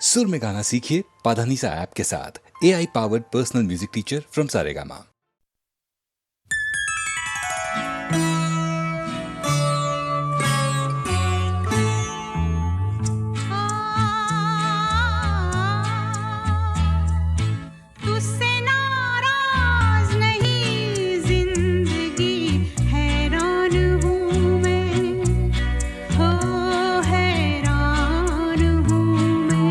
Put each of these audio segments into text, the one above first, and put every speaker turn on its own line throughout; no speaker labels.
सुर में गाना सीखिए पाधानीसा ऐप के साथ। AI powered personal music teacher from Saregama.
तुझसे नाराज नहीं जिंदगी, हैरान हूँ मैं, हो हैरान हूँ मैं।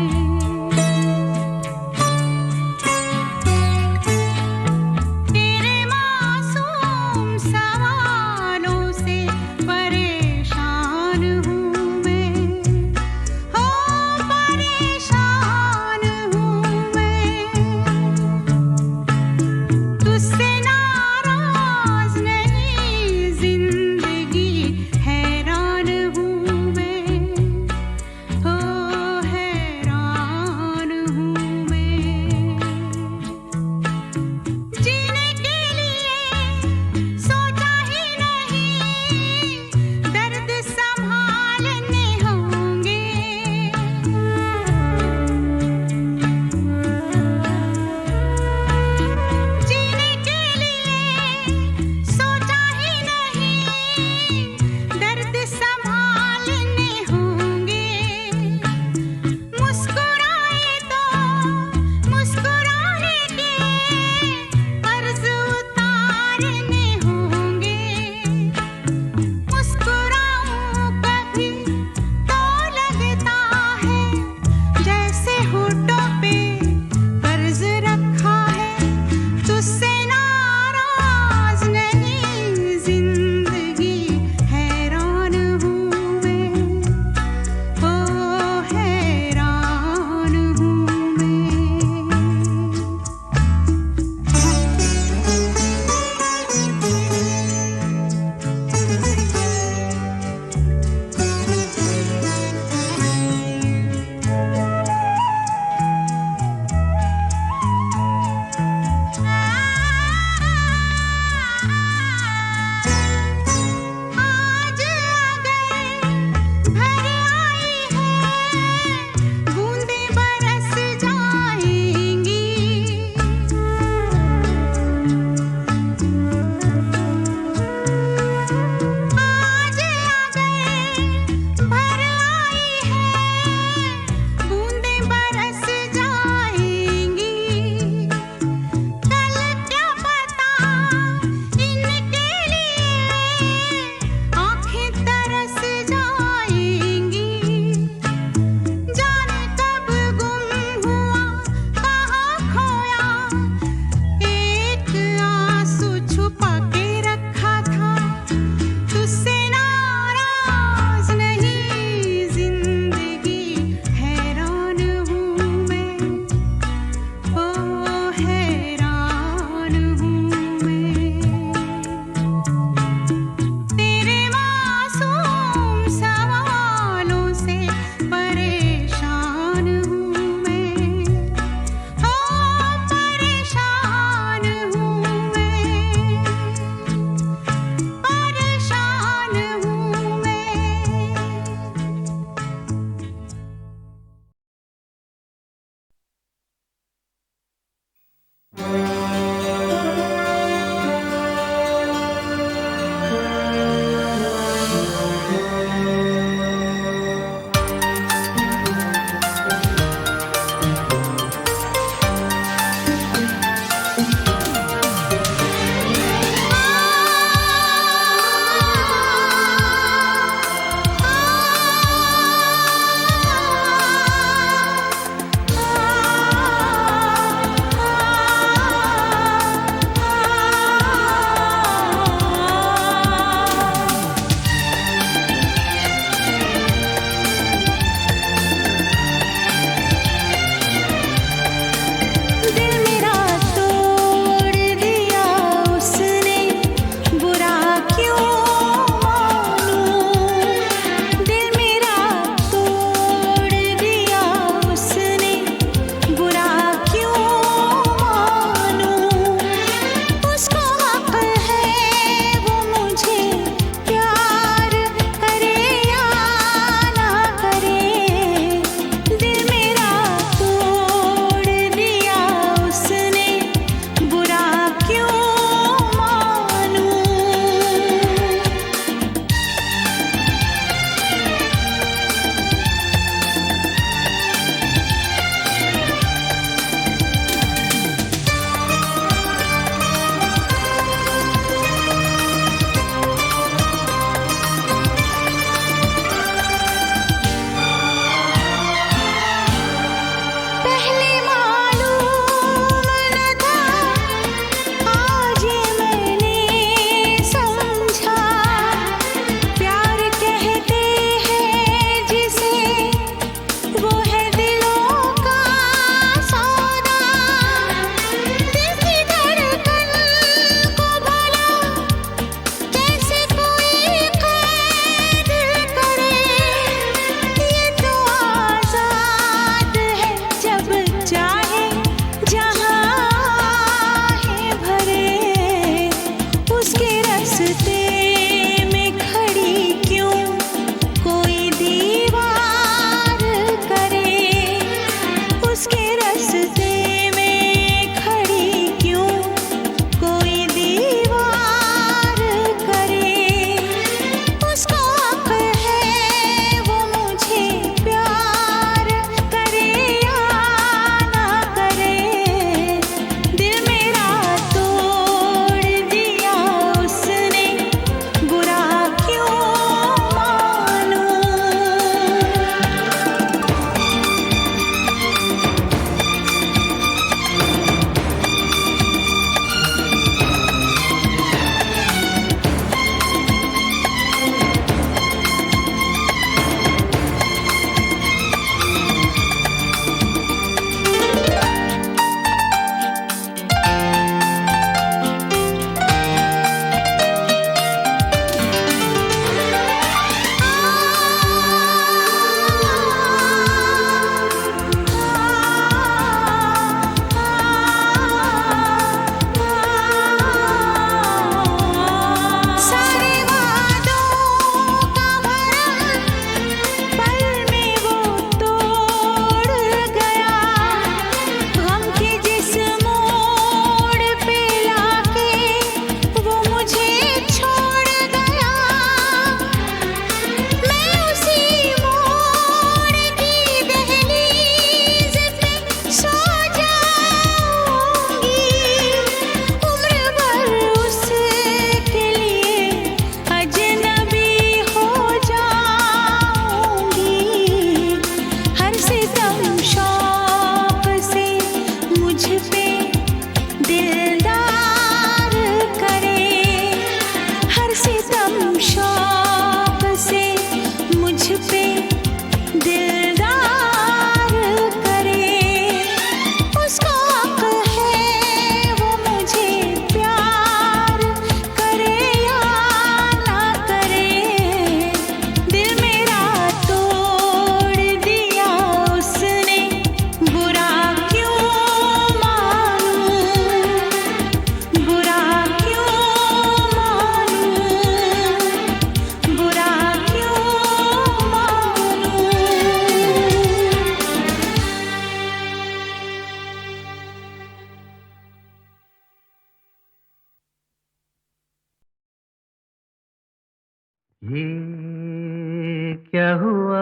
ये क्या हुआ,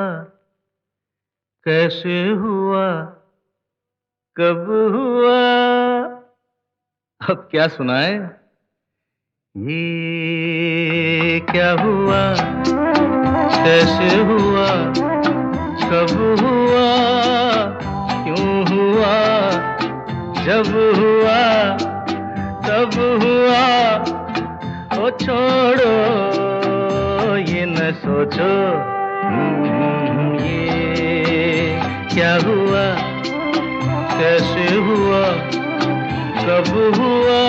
कैसे हुआ, कब हुआ, अब क्या सुनाए। ये क्या हुआ, कैसे हुआ, कब हुआ, क्यों हुआ, जब हुआ तब हुआ। ओ छोड़ो ये न सोचो, ये क्या हुआ, कैसे हुआ, कब हुआ,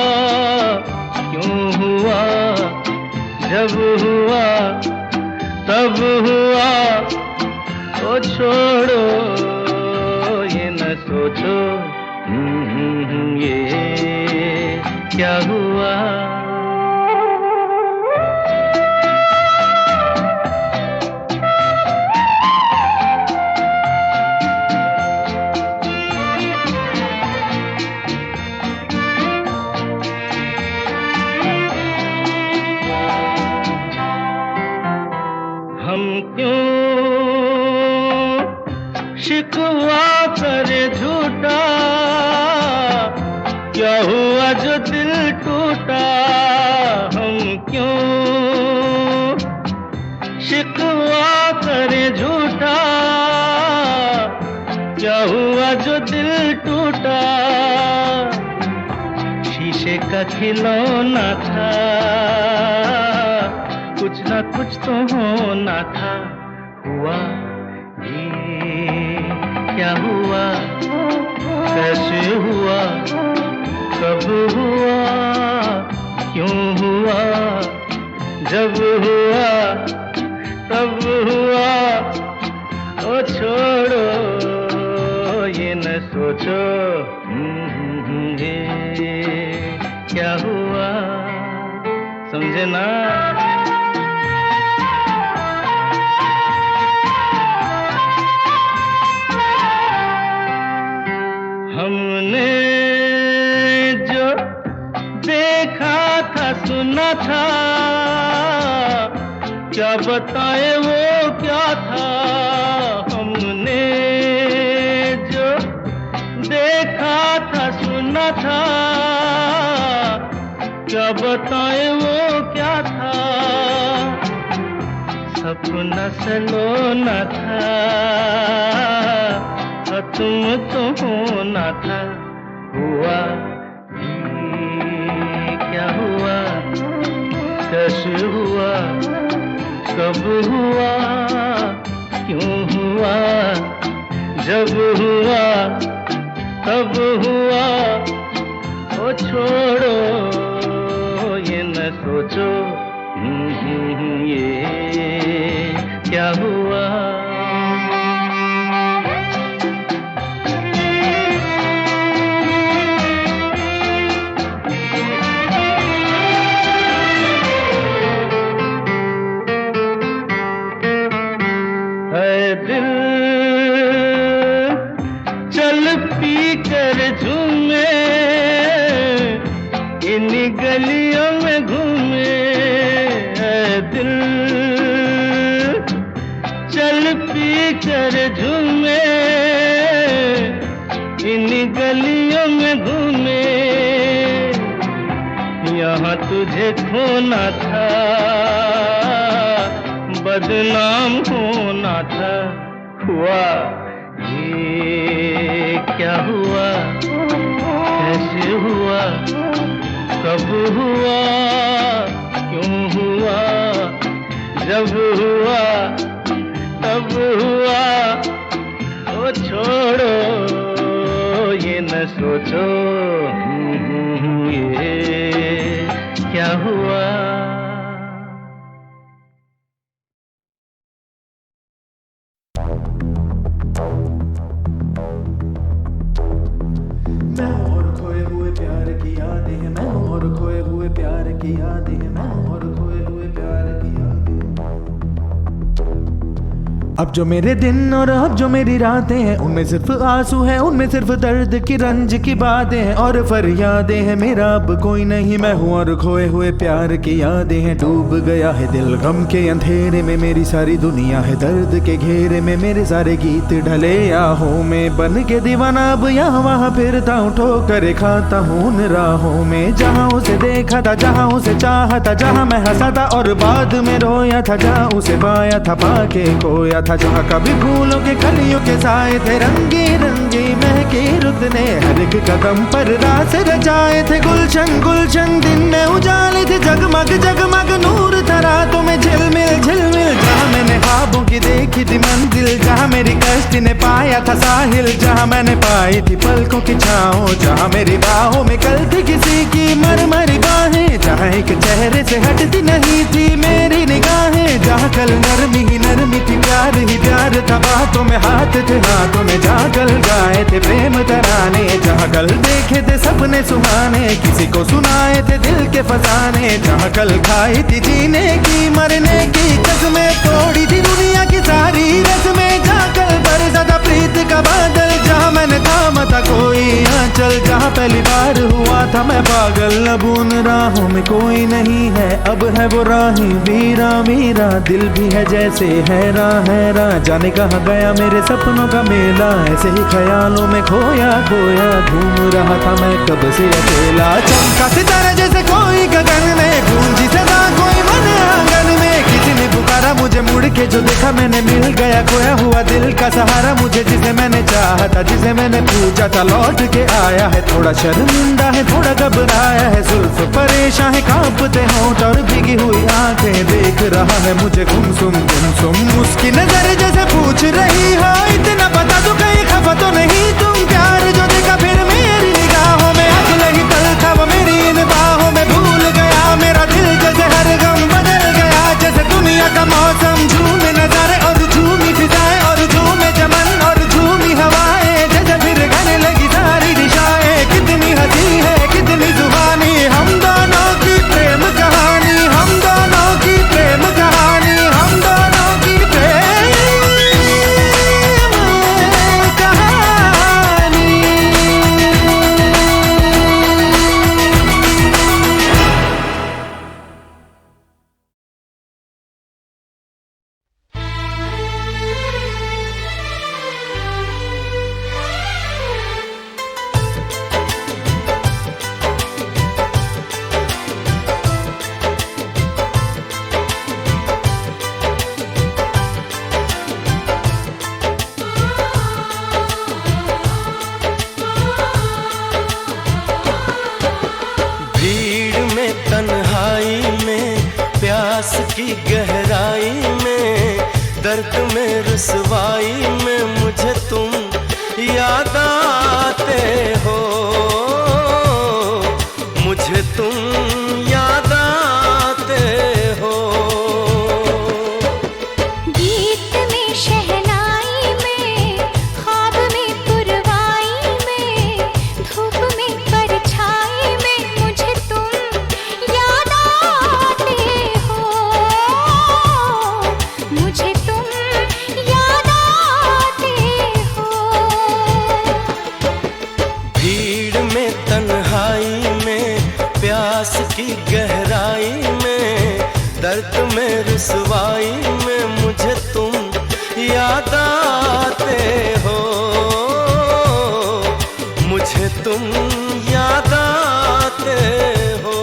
क्यों हुआ, जब हुआ तब हुआ। ओ छोड़ो ये न सोचो, ये क्या हुआ। हम क्यों शिकवा करे झूठा, क्या हुआ जो दिल टूटा। हम क्यों शिकवा करे झूठा, क्या हुआ जो दिल टूटा। शीशे का खिलौना था, कुछ ना कुछ तो होना था। हुआ ये क्या हुआ, कैसे हुआ, कब हुआ, क्यों हुआ, जब हुआ तब हुआ। ओ छोड़ो ये न सोचो, ये क्या हुआ। समझे ना। हमने जो देखा था सुना था, क्या बताए वो क्या था। हमने जो देखा था सुना था, क्या बताए वो क्या था। सपना सलोना था, तुम तो होना था। हुआ ये क्या हुआ, कैसे हुआ, कब हुआ, क्यों हुआ, जब हुआ तब हुआ। ओ छोड़ो ये न सोचो, ये क्या हुआ। दिल चल पी कर झूमे, इन गलियों में घूमे। दिल चल पी कर झूमे, इन गलियों में घूमे। यहाँ तुझे खोना था, बदनाम होना था। हुआ ये क्या हुआ, कैसे हुआ, कब हुआ, क्यों हुआ, जब हुआ तब हुआ। ओ छोड़ो ये न सोचो, ये क्या हुआ।
मैं हूँ और खोए हुए प्यार की यादें हैं, मैं हूँ और खोए हुए प्यार की यादें हैं, मैं हूँ और खोए हुए प्यार की यादें। अब जो मेरे दिन और अब जो मेरी रातें हैं, उनमें सिर्फ आंसू है, उनमें सिर्फ दर्द की रंज की बातें हैं और फरियादें हैं। मेरा अब कोई नहीं मैं हूँ और खोए हुए प्यार की यादें हैं। डूब गया है दिल गम के अंधेरे में, मेरी सारी दुनिया है दर्द के घेरे में। मेरे सारे गीत ढले आहों में, बन के दीवाना अब यहाँ वहाँ फिरता हूँ, ठोकर खाता हूँ उन राहों में। जहाँ उसे देखा था, जहाँ उसे चाहा था, जहाँ मैं हंसा था और बाद में रोया था, जहाँ उसे पाया था पाके खोया था, जहाँ कभी फूलों के कलियों के साए थे, रंगी रंगी महके रुत ने हर एक कदम पर रास रचाए थे। गुलशन गुलशन दिन में उजाले थे, जगमग जगमग नूर था रातों में झिलमिल झिलमिल। जहाँ मैंने ख्वाबों की देखी थी मंजिल, जहाँ मेरी कश्ती ने पाया था साहिल, जहाँ मैंने पाई थी पलकों की छाँव, जहाँ मेरी बाहों में कल थी किसी की मरमरी बाहें, जहाँ एक चेहरे से हटती नहीं थी मेरी निगाहें, जहाँ कल नरमी ही नरमी थी, प्यार ही प्यार था, बातों में हाथ थे हाथों में, जहाँ कल गाए थे प्रेम तराने, जहाँ कल देखे थे सपने सुहाने, किसी को सुनाए थे दिल के फसाने, जहाँ कल खाई थी जीने की मरने की कसमें, तोड़ी थी दुनिया की सारी रस्में, जहाँ कल बरसा था प्रीत का बादल, जहाँ मैंने थामा था कोई आंचल, जहाँ पहली बार हुआ था मैं पागल। अब उन राहों में कोई नहीं है, अब है वो राही वीरा मेरा, दिल भी है जैसे हैरान हैरान, जाने कहाँ गया मेरे सपनों का मेला, ऐसे ही ख्यालों में खोया खोया घूम रहा था मैं कब से अकेला। चमका सितारा जैसे कोई गगन में, गूंजी सदा कोई मन आंगन में, किसी ने पुकारा मुझे मुड़ के जो देखा मैंने, मिल गया खोया हुआ दिल का सहारा मुझे, जिसे मैंने चाहा था जिसे मैंने पूछा था लौट के आया है। थोड़ा शर्मिंदा है थोड़ा घबराया है, जुल्फ परेशान है कांपते होंठ और भीगी हुई आंखें, देख रहा है मुझे गुमसुम उसकी नजर जैसे पूछ रही हो, इतना बता दो कहीं खफा तो नहीं तुम, प्यार जो देखा फिर मेरी निगाहों में, अगले ही पल था वो मेरी इन बाहों में, भूल गया मेरा दिल जैसे हर गम बदल गया, जैसे दुनिया का मौसम झूमे नजारे और झूमी फिजाएं और झूमे चमन और झूमी हवाएं, जैसे फिर गाने लगी सारी दिशाएं, कितनी हंसी है कितनी जुबानी, हम दोनों की प्रेम कहानी, हम दोनों की प्रेम कहानी, हम दोनों की प्रेम कहानी।
भीड़ में तन्हाई में, प्यास की गहराई में, दर्द में रुसवाई में, मुझे तुम याद आते हो, मुझे तुम याद आते हो।
गीत में शहनाई में, ख्वाब में पुरवाई में, धूप में परछाई में, मुझे तुम याद आते हो, मुझे तुम याद आते हो।
भीड़ में तन्हाई में, प्यास की गहराई में, दर्द में रुसवाई में, मुझे तुम याद आते हो, मुझे तुम याद आते हो।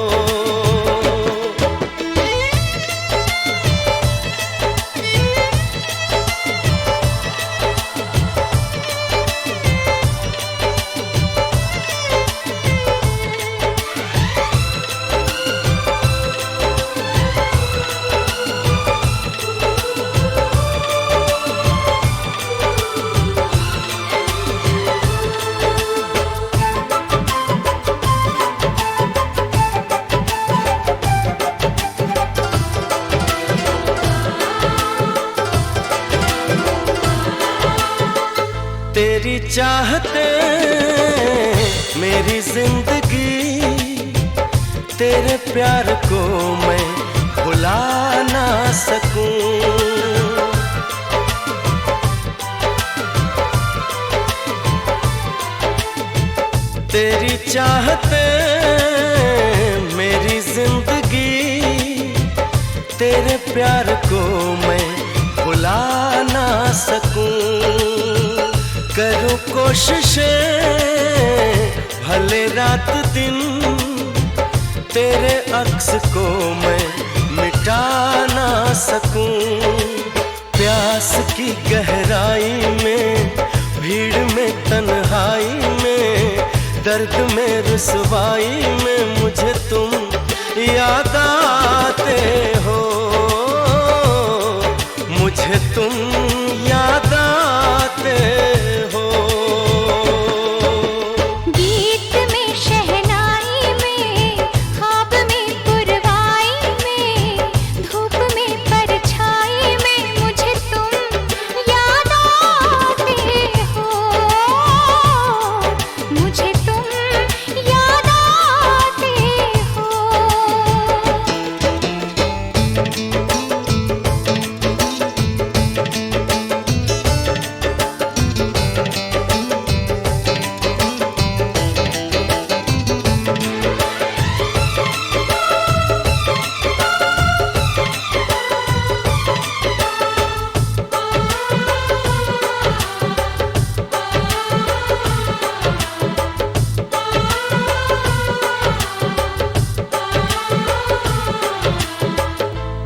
तेरी चाहते मेरी जिंदगी, तेरे प्यार को मैं भुला ना सकूं,
तेरी चाहते मेरी जिंदगी, तेरे प्यार को मैं भुला ना सकूं। करूं कोशिशें भले रात दिन, तेरे अक्स को मैं मिटा ना सकूं। प्यास की गहराई में, भीड़ में, तन्हाई में, दर्द में, रुसवाई में मुझे तुम याद आते हो, मुझे तुम याद आते हो।
गीत में, शहनाई में, ख्वाब में, पुरवाई में, धूप में, परछाई में मुझे तुम याद आते हो, मुझे तुम याद आते हो।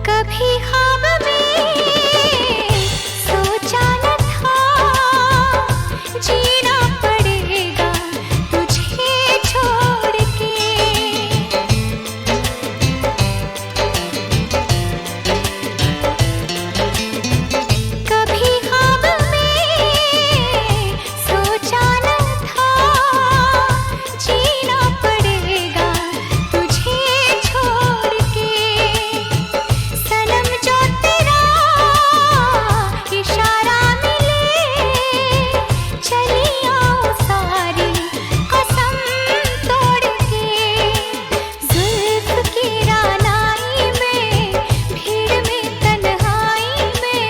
कभी ख्वाब में सोचा न था, जीना पड़ेगा तुझे छोड़ के। कभी ख्वाब में सोचा न था, जीना पड़ेगा तुझे छोड़ के। सनम जो तेरा इशारा मिले, चली आओ सारी कसम तोड़ के। जुल्फ की रानाई में, भीड़ में, तन्हाई में,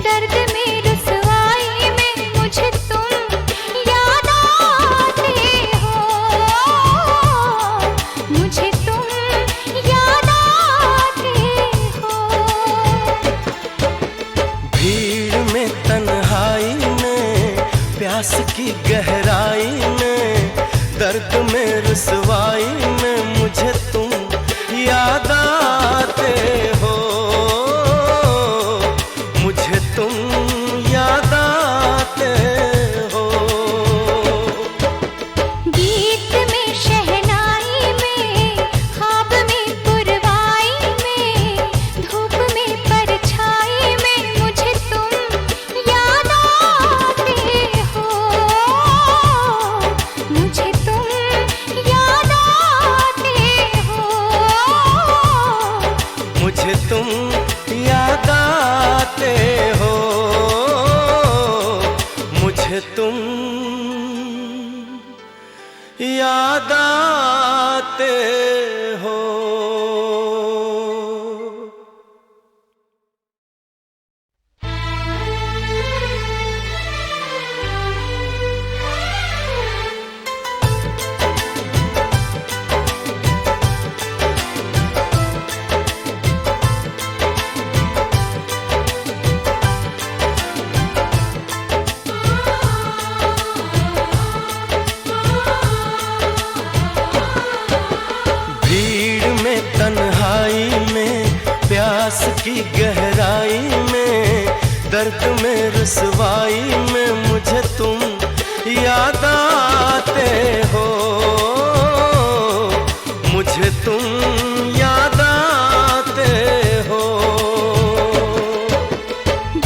दर्द में, रुसवाई में मुझे तुम याद आते हो, मुझे तुम याद आते हो।
भीड़ में, तन्हाई में, प्यास की गहराई में, दर्द में, रुसवाई में मुझे तुम याद आते हो, मुझे तुम याद आते हो।
गीत में, शहनाई में, ख्वाब में, पुरवाई में, धूप में, परछाई में मुझे तुम याद आते हो, मुझे तुम याद आते हो,
मुझे तुम याद आते हो, मुझे तुम याद आते हो। भीड़ में, तन्हाई में, प्यास की गहराई में, दर्द में, रुसवाई में मुझे तुम याद आते हो, मुझे तुम याद आते हो।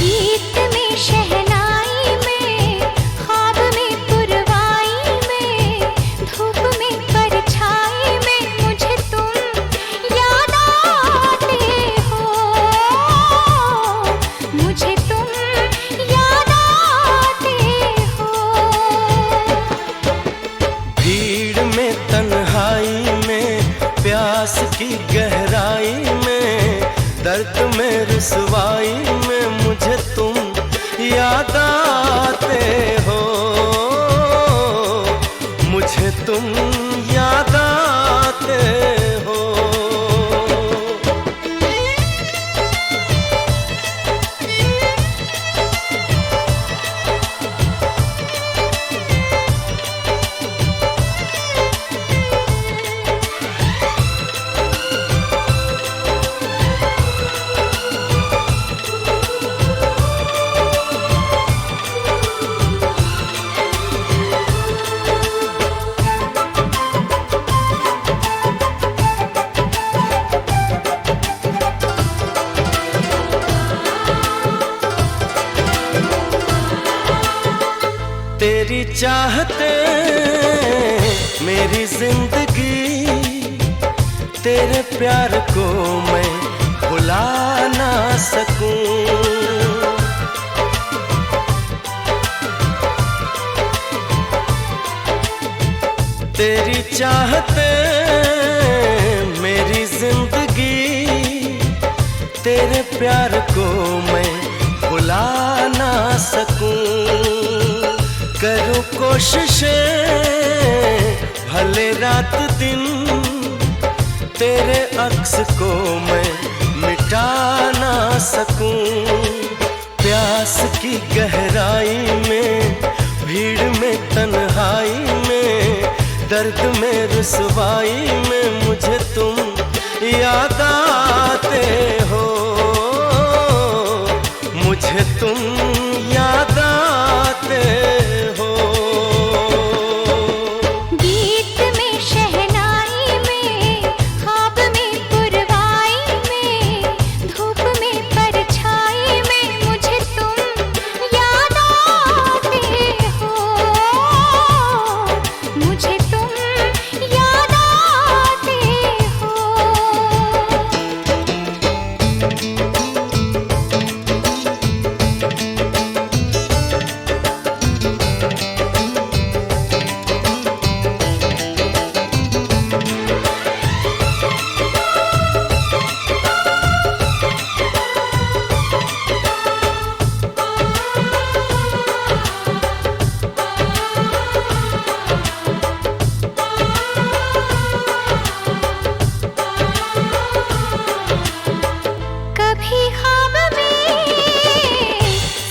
गीत में, शहनाई में, ख्वाब में, पुरवाई में, धूप में, परछाई में मुझे तुम याद आते हो, मुझे तुम याद आते हो।
भीड़ में, तन्हाई में, प्यास की गहराई में, दर्द में, रुसवाई में मुझे तुम याद आते हो, मुझे तुम याद आते हो। तेरी चाहते मेरी जिंदगी, तेरे प्यार को मैं भुला ना सकूं। तेरी चाहते मेरी जिंदगी, तेरे प्यार को मैं भुला ना सकूं। करूं कोशिशें भले रात दिन, तेरे अक्स को मैं मिटा ना सकूं। प्यास की गहराई में, भीड़ में तन्हाई में, दर्द में रुसवाई में मुझे तुम याद आते हो। मुझे तुम याद आते हो।
गीत में शहनाई में, ख्वाब में पुरवाई में, धूप में परछाई में मुझे तुम याद आते हो। मुझे तुम याद आते हो। कभी ख्वाब में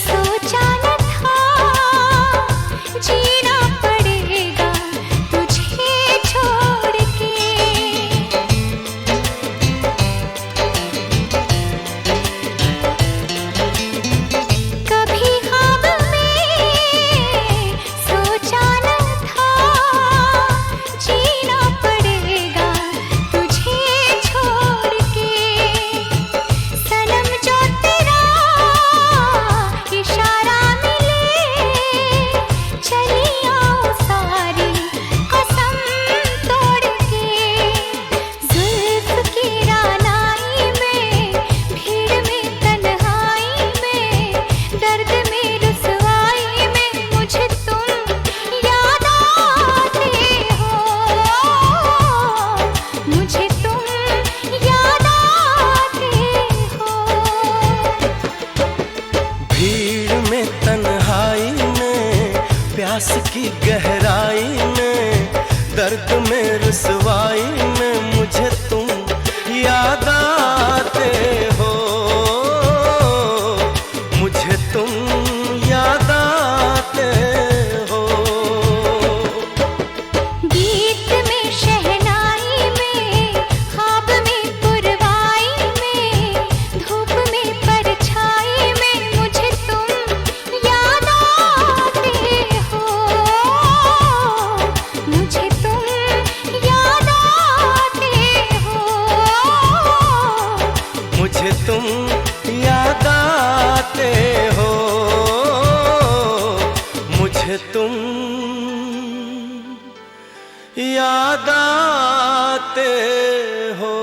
सोचा न था, जीना पड़ेगा तुझे छोड़ के। कभी ख्वाब में सोचा न था, जीना पड़ेगा तुझे छोड़ के। सनम जो तेरा इशारा मिले, चली आओ सारी कसम तोड़ के। जुल्फ की रानाई में, भीड़ में तन्हाई में, दर्द में रुसवाई में मुझे तुम याद आते हो। मुझे तुम याद आते हो।
भीड़ में तन्हाई में, प्यास की गहराई में, दर्द में रुसवाई में मुझे तुम याद आते हो। मुझे तुम याद आते हो।
गीत में शहनाई में, ख्वाब में पुरवाई में, धूप में परछाई में मुझे तुम याद आते हो। मुझे तुम याद आते हो।
मुझे तुम याद आते हो। मुझे तुम याद आते हो।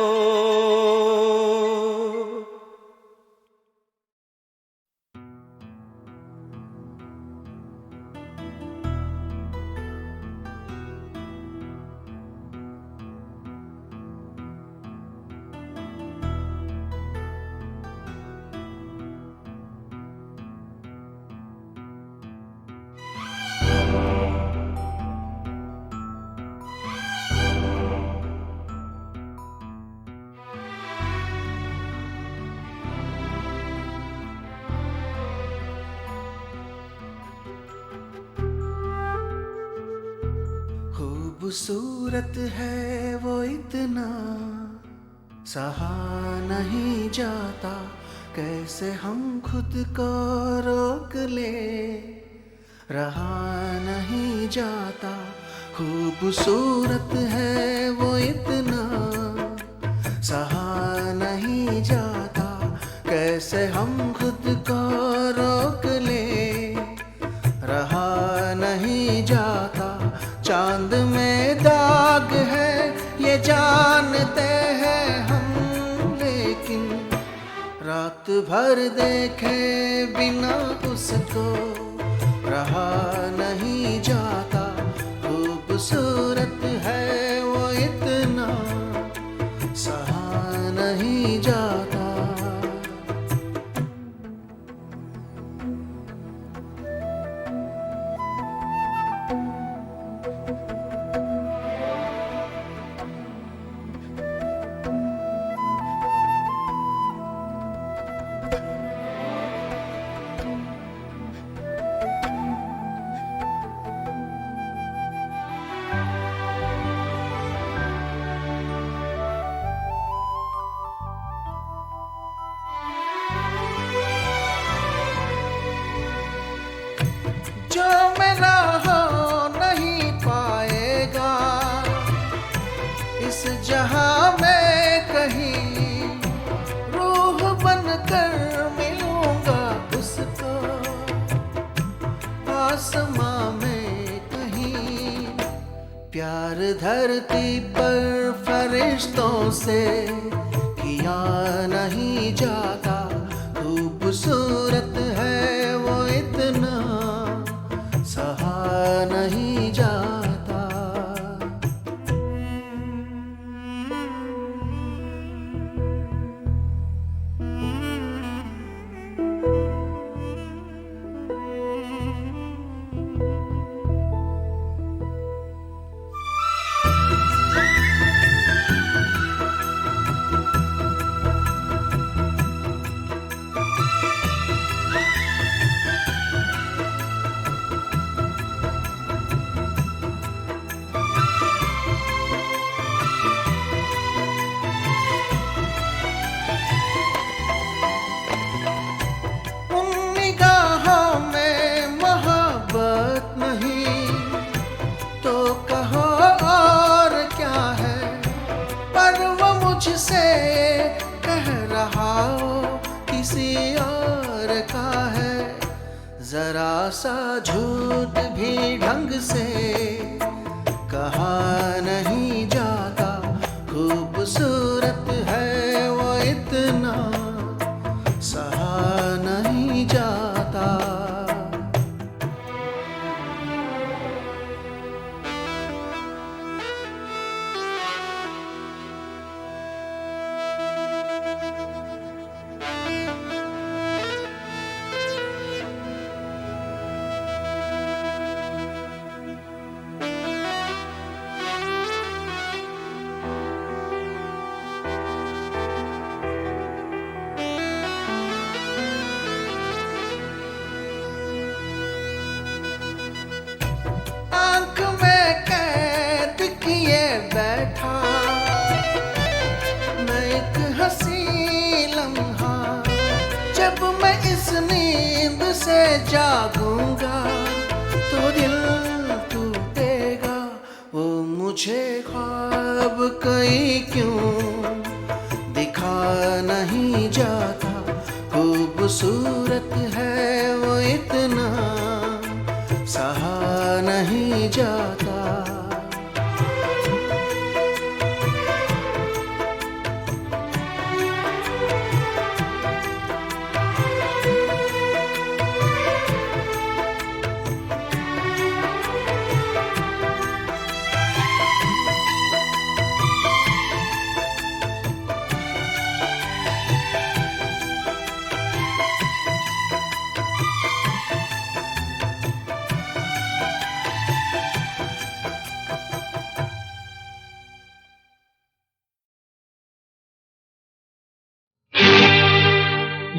खूबसूरत है वो इतना, सहा नहीं जाता, कैसे हम खुद को रोक ले, रहा नहीं जाता। खूबसूरत है वो इतना, सहा नहीं जाता, कैसे हम खुद को रोक ले, रहा नहीं जाता। चांद में दाग है ये जानते हैं हम, लेकिन रात भर देखे बिना उसको रहा नहीं जाता। खूबसूरत है वो इतना, सहा नहीं जाता। जो मेरा हो नहीं पाएगा इस जहां में कहीं, रूह बनकर मिलूंगा उसको आसमां में कहीं। प्यार धरती पर फरिश्तों से किया नहीं जाता। खूबसूरत है वो इतना, सहा नहीं जाता। मुझसे कह रहा हो किसी और का है, जरा सा झूठ भी ढंग से कहा नहीं जाता। खूबसूरत है वो इतना, सहा नहीं जाता। बैठा मैं एक हंसी लम्हा, जब मैं इस नींद से जागूंगा तो दिल टूटेगा। वो मुझे ख्वाब कई क्यों दिखा नहीं जाता। खूबसूरत है वो इतना, सहा नहीं जाता।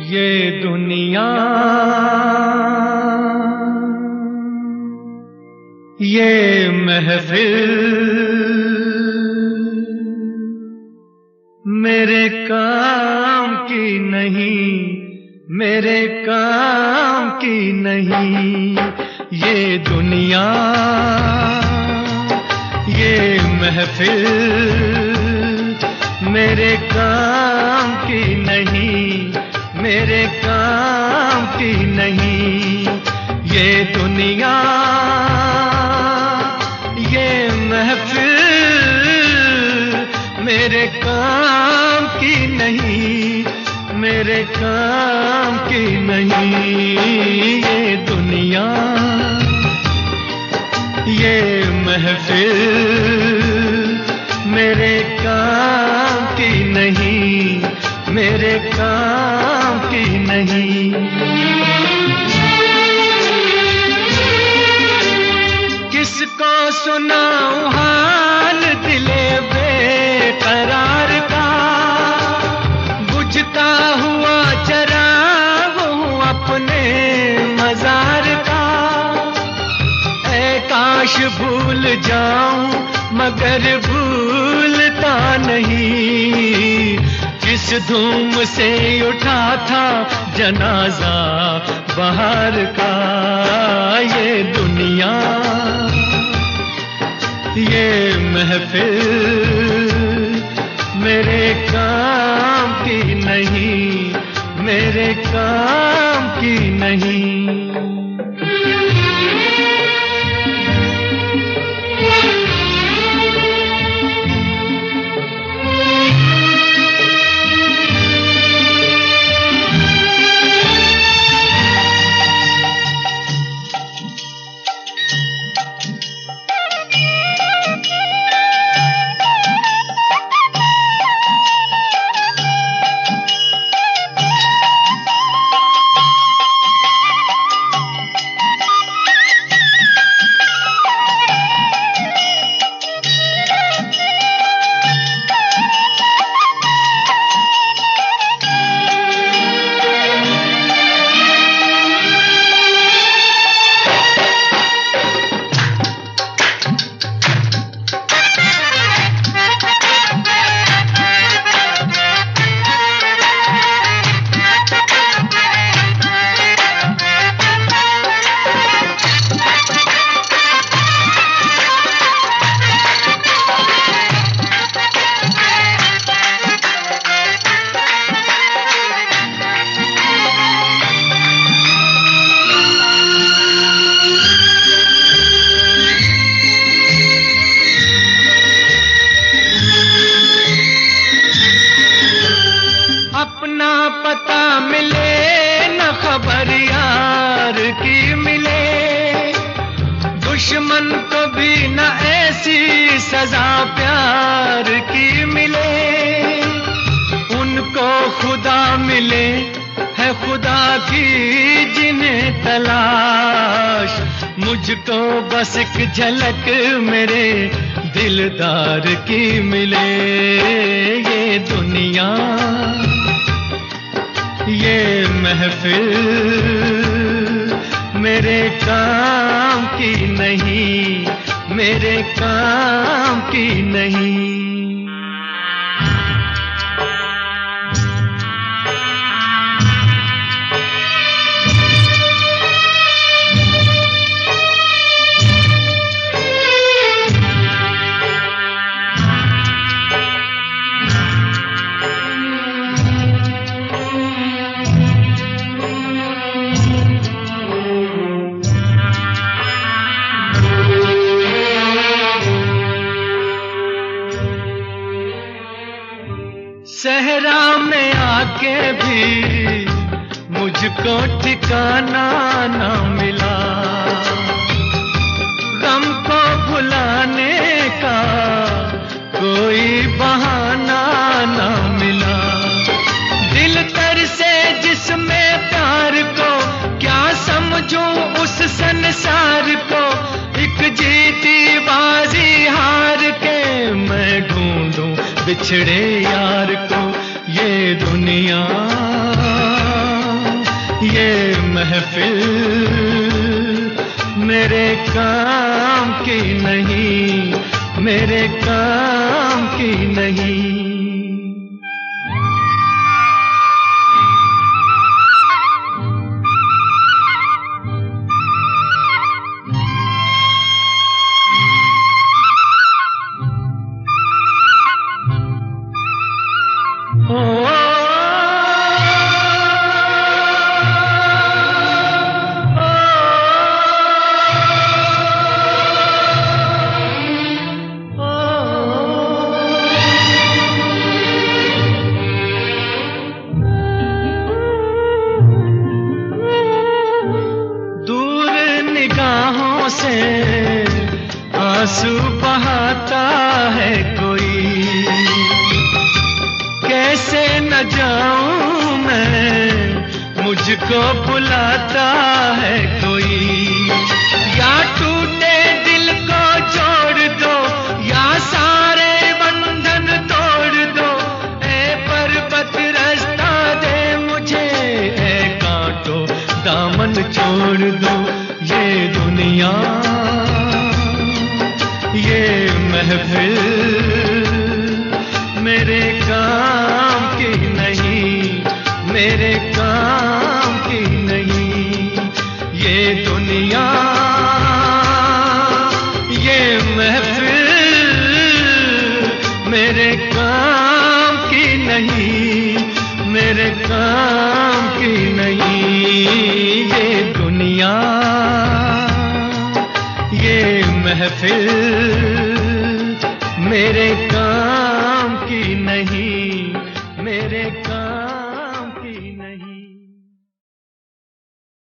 ये दुनिया ये महफिल मेरे काम की नहीं, मेरे काम की नहीं। ये दुनिया, ये महफिल मेरे काम की नहीं, मेरे काम की नहीं। ये दुनिया, ये महफिल मेरे काम की नहीं, मेरे काम की नहीं। ये दुनिया, ये महफिल मेरे काम की नहीं, मेरे काम की नहीं। किसको सुनाऊं हाल दिले बेकरार का, बुझता हुआ चराग हूँ अपने मजार का। ऐ काश भूल जाऊं मगर भूलता नहीं, किस धूम से उठा था जनाजा बहार का। ये दुनिया, ये महफिल मेरे काम की नहीं, मेरे काम की नहीं। दुश्मन को भी न ऐसी सजा प्यार की मिले, उनको खुदा मिले है खुदा की जिन्हें तलाश। मुझको बस एक झलक मेरे दिलदार की मिले। ये दुनिया, ये महफिल मेरे काम की नहीं, मेरे काम की नहीं। सहरा में आके भी मुझको ठिकाना ना मिला, गम को भुलाने का कोई बहाना ना मिला। दिल तर से जिसमें प्यार को क्या समझूं उस संसार को, एक जीती बाजी हार के मैं ढूंढूं बिछड़े यार को। ये दुनिया, ये महफिल मेरे काम की नहीं, मेरे काम की नहीं। से आंसू बहाता है कोई, कैसे न जाऊं मैं, मुझको बुलाता है कोई। या टूटे दिल को जोड़ दो, या सारे बंधन तोड़ दो। ऐ पर्वत रास्ता दे मुझे, ऐ कांटो दामन छोड़ दो। ये दुनिया, ये महफिल मेरे काम की नहीं, मेरे काम की नहीं। ये दुनिया, ये महफिल मेरे काम की नहीं, मेरे काम की नहीं। ये दुनिया, ये महफिल मेरे